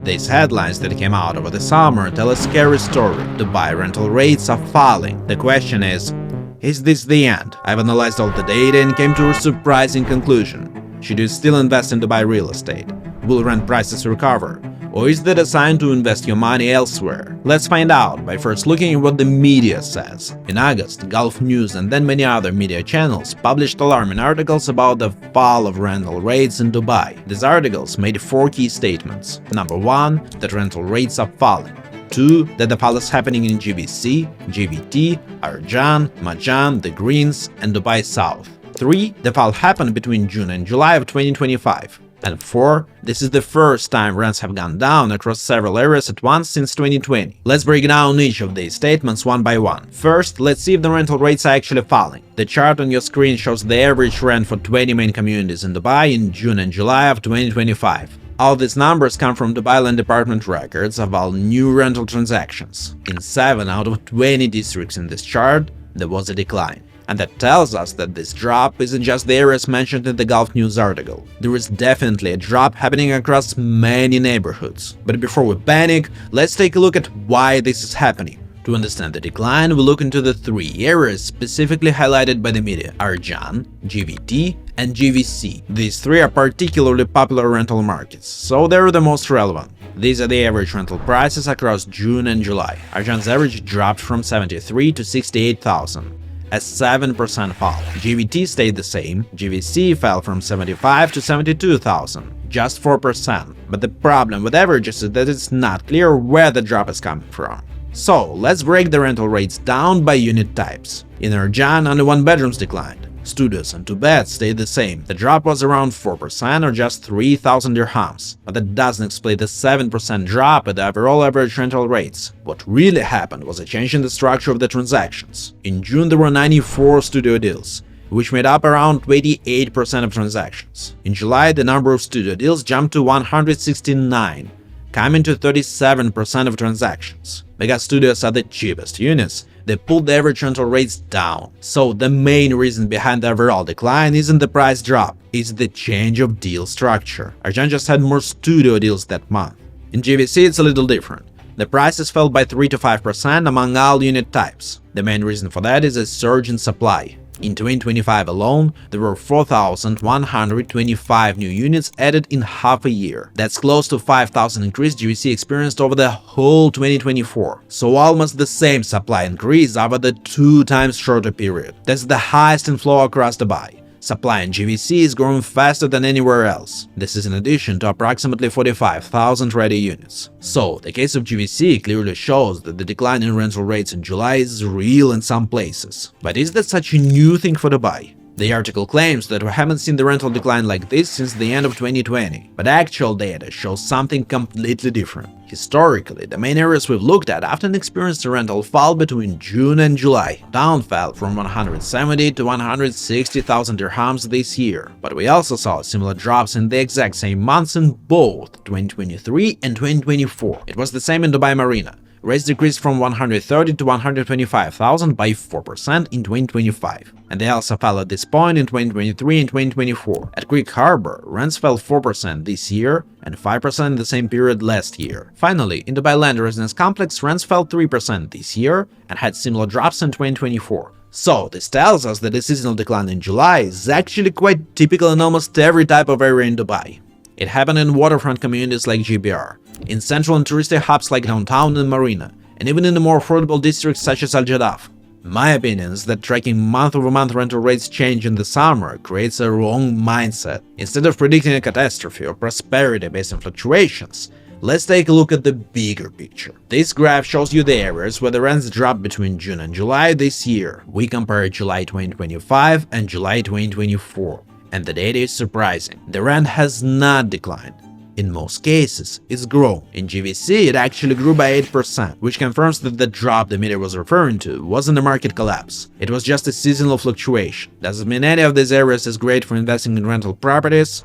These headlines that came out over the summer tell a scary story. Dubai rental rates are falling. The question is this the end? I've analyzed all the data and came to a surprising conclusion. Should you still invest in Dubai real estate? Will rent prices recover? Or is that a sign to invest your money elsewhere? Let's find out by first looking at what the media says. In August, Gulf News and then many other media channels published alarming articles about the fall of rental rates in Dubai. These articles made 4 key statements. Number 1, that rental rates are falling. 2, that the fall is happening in GVC, GVT, Arjan, Marjan, the Greens, and Dubai South. 3, the fall happened between June and July of 2025. And 4, this is the first time rents have gone down across several areas at once since 2020. Let's break down each of these statements one by one. First, let's see if the rental rates are actually falling. The chart on your screen shows the average rent for 20 main communities in Dubai in June and July of 2025. All these numbers come from Dubai Land Department records of all new rental transactions. In 7 out of 20 districts in this chart, there was a decline. And that tells us that this drop isn't just the areas mentioned in the Gulf News article. There is definitely a drop happening across many neighborhoods. But before we panic, let's take a look at why this is happening. To understand the decline, we look into the 3 areas specifically highlighted by the media: Arjan, GVT, and GVC. These 3 are particularly popular rental markets, so they're the most relevant. These are the average rental prices across June and July. Arjan's average dropped from 73 to 68,000. A 7% fall. GVT stayed the same. GVC fell from 75 to 72,000, just 4%. But the problem with averages is that it's not clear where the drop is coming from. So let's break the rental rates down by unit types. In Arjan, only 1 bedrooms declined. Studios and 2 beds stayed the same. The drop was around 4% or just 3,000 dirhams. But that doesn't explain the 7% drop at the overall average rental rates. What really happened was a change in the structure of the transactions. In June there were 94 studio deals, which made up around 28% of transactions. In July the number of studio deals jumped to 169, coming to 37% of transactions. Because studios are the cheapest units, they pulled the average rental rates down. So the main reason behind the overall decline isn't the price drop, it's the change of deal structure. Arjan just had more studio deals that month. In GVC it's a little different. The prices fell by 3 to 5% among all unit types. The main reason for that is a surge in supply. In 2025 alone, there were 4,125 new units added in half a year. That's close to 5,000 increase GVC experienced over the whole 2024. So almost the same supply increase over the 2 times shorter period. That's the highest inflow across Dubai. Supply in GVC is growing faster than anywhere else. This is in addition to approximately 45,000 ready units. So, the case of GVC clearly shows that the decline in rental rates in July is real in some places. But is that such a new thing for Dubai? The article claims that we haven't seen the rental decline like this since the end of 2020, but actual data shows something completely different. Historically, the main areas we've looked at often experienced a rental fall between June and July. Down fell from 170 to 160,000 dirhams this year, but we also saw similar drops in the exact same months in both 2023 and 2024. It was the same in Dubai Marina. Rates decreased from 130 to 125,000 by 4% in 2025. And they also fell at this point in 2023 and 2024. At Greek Harbor, rents fell 4% this year and 5% in the same period last year. Finally, in Dubai Land Residence Complex, rents fell 3% this year and had similar drops in 2024. So, this tells us that the seasonal decline in July is actually quite typical in almost every type of area in Dubai. It happened in waterfront communities like GBR, in central and touristic hubs like downtown and Marina, and even in the more affordable districts such as Al Jadaf. My opinion is that tracking month-over-month rental rates change in the summer creates a wrong mindset. Instead of predicting a catastrophe or prosperity based on fluctuations, let's take a look at the bigger picture. This graph shows you the areas where the rents dropped between June and July this year. We compare July 2025 and July 2024. And the data is surprising. The rent has not declined. In most cases, it's grown. In GVC, it actually grew by 8%, which confirms that the drop the media was referring to wasn't a market collapse. It was just a seasonal fluctuation. Does it mean any of these areas is great for investing in rental properties?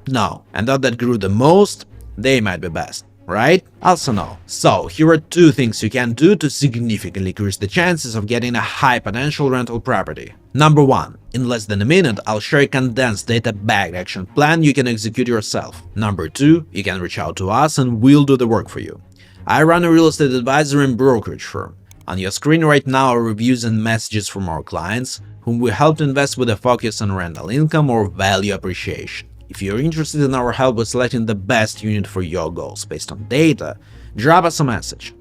No. And those that grew the most, they might be best. right? Also no. So here are 2 things you can do to significantly increase the chances of getting a high potential rental property. Number 1. In less than a minute, I'll share a condensed data-backed action plan you can execute yourself. Number 2. You can reach out to us and we'll do the work for you. I run a real estate advisory and brokerage firm. On your screen right now are reviews and messages from our clients, whom we help to invest with a focus on rental income or value appreciation. If you're interested in our help with selecting the best unit for your goals based on data, drop us a message.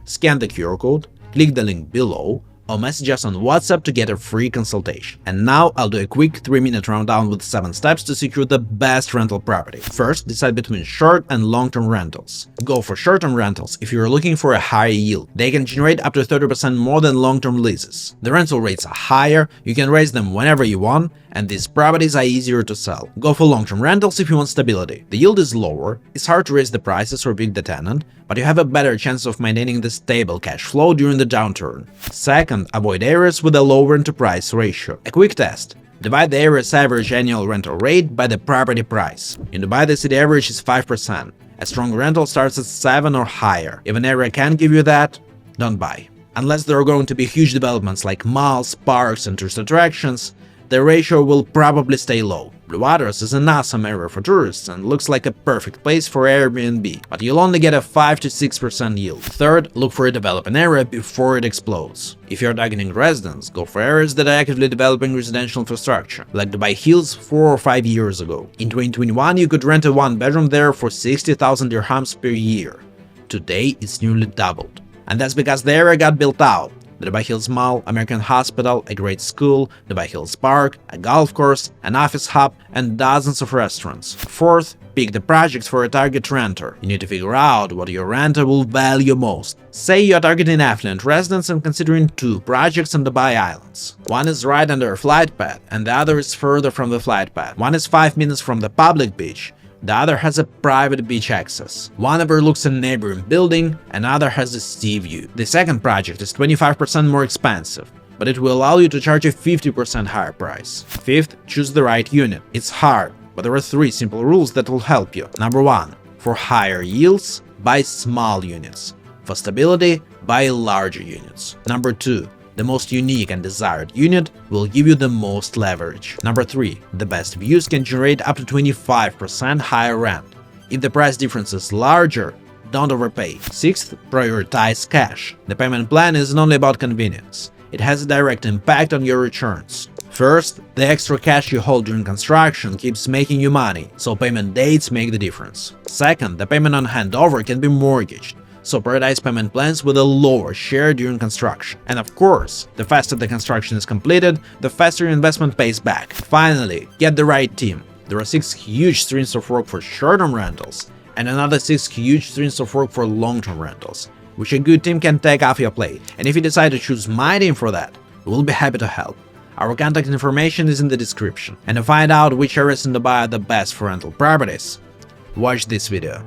Scan the QR code, click the link below, or message us on WhatsApp to get a free consultation. And now I'll do a quick 3-minute rundown with 7 steps to secure the best rental property. First, decide between short and long-term rentals. Go for short-term rentals if you're looking for a higher yield. They can generate up to 30% more than long-term leases. The rental rates are higher, you can raise them whenever you want, and these properties are easier to sell. Go for long-term rentals if you want stability. The yield is lower, it's hard to raise the prices or pick the tenant, but you have a better chance of maintaining the stable cash flow during the downturn. Second, avoid areas with a low rent-to-price ratio. A quick test. Divide the area's average annual rental rate by the property price. In Dubai, the city average is 5%. A strong rental starts at 7 or higher. If an area can't give you that, don't buy. Unless there are going to be huge developments like malls, parks, and tourist attractions, the ratio will probably stay low. Blue Waters is an awesome area for tourists and looks like a perfect place for Airbnb, but you'll only get a 5 to 6% yield. Third, look for a developing area before it explodes. If you're targeting residents, go for areas that are actively developing residential infrastructure, like Dubai Hills 4 or 5 years ago. In 2021, you could rent a 1-bedroom there for 60,000 dirhams per year. Today, it's nearly doubled. And that's because the area got built out. The Dubai Hills Mall, American Hospital, a great school, Dubai Hills Park, a golf course, an office hub, and dozens of restaurants. Fourth, pick the projects for a target renter. You need to figure out what your renter will value most. Say you're targeting affluent residents and considering 2 projects on Dubai Islands. One is right under a flight path, and the other is further from the flight path. One is 5 minutes from the public beach. The other has a private beach access. One overlooks a neighboring building, another has a sea view. The second project is 25% more expensive, but it will allow you to charge a 50% higher price. Fifth, choose the right unit. It's hard, but there are 3 simple rules that will help you. Number 1. For higher yields, buy small units. For stability, buy larger units. Number 2. The most unique and desired unit will give you the most leverage. Number 3. The best views can generate up to 25% higher rent. If the price difference is larger, don't overpay. Sixth, prioritize cash. The payment plan isn't only about convenience. It has a direct impact on your returns. First, the extra cash you hold during construction keeps making you money, so payment dates make the difference. Second, the payment on handover can be mortgaged, so prioritize payment plans with a lower share during construction. And of course, the faster the construction is completed, the faster your investment pays back. Finally, get the right team. There are 6 huge streams of work for short-term rentals, and another 6 huge streams of work for long-term rentals, which a good team can take off your plate. And if you decide to choose my team for that, we'll be happy to help. Our contact information is in the description. And to find out which areas in Dubai are the best for rental properties, watch this video.